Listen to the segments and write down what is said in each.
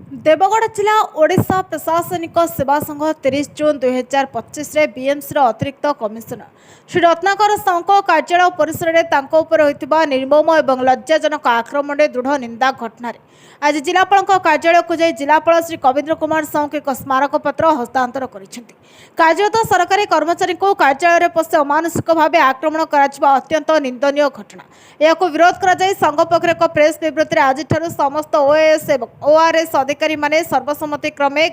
देवगढ़ जिला ओडिशा प्रशासनिक सेवा संघ 30 जून 2025 रे बीएमसी अतिरिक्त कमिशनर श्री रत्नाकर साहू कार्यालय परिसर में निर्मम और लज्जाजनक आक्रमण दृढ़ निंदा घटना आज जिलापाल कार्यालय को जाई जिलापाल श्री कविंद्र कुमार साहू एक स्मारक पत्र हस्तांतर करिसेंति। कार्यरत सरकारी कर्मचारी को कार्यालय में पशि अमानुषिक भाव आक्रमण करा अत्यंत निंदनीय घटना। यह विरोध कर संघ पक्ष एक प्रेस विवृत्ति आज समस्त ओएएस और ओआरएस अधिकारी माने सर्वसम्मति क्रमे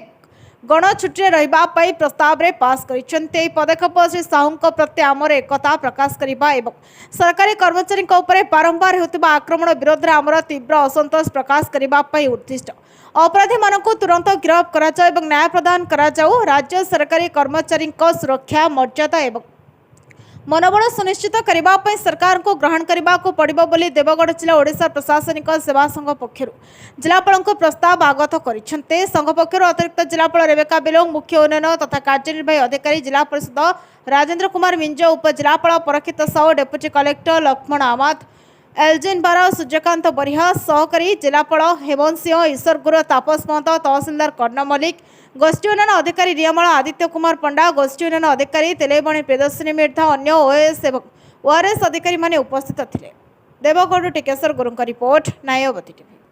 गणछुट्टी रही प्रस्ताव रे पास कर पदक्षेप श्री साहू प्रति आमर एकता प्रकाश करने और सरकारी कर्मचारी बारंबार होता आक्रमण विरोध में आमर तीव्र असंतोष प्रकाश करने उद्दिष्ट। अपराधी मानक तुरंत गिरफ्त करा न्याय प्रदान करा राज्य सरकारी कर्मचारी सुरक्षा मर्यादा और मनोबल सुनिश्चित करने सरकार को ग्रहण करने को पड़ो बोली देवगढ़ जिला ओडिशा प्रशासनिक सेवा संघ पक्षर जिलापाल को प्रस्ताव आगत करते। संघ पक्षर अतिरिक्त जिलापाल रेवेका बेलोंग, मुख्य उन्नयन तथा कार्यनिर्वाही अधिकारी जिला परिषद Rajendra Kumar Minz, उपजिलापाल Parikshit Sahu, deputy collector Lakshman Amad, Elgin बारा, सूर्यकांत बरिहा, सहकारी जिलापाल हेमंत सिंह, ईश्वर गुरु, तापस महंत, तहसीलदार कर्ण मल्लिक, गोष्ठी उन्नयन अधिकारी रियामल आदित्य कुमार पंडा, गोष्ठी उन्नयन अधिकारी तेलेबणी प्रियदर्शिनी मिर्धा, अन्य ओएएस और ओआरएस अधिकारी माने उपस्थित थे। Deogarh Tikeshwar Gurung report, Nyayabati TV.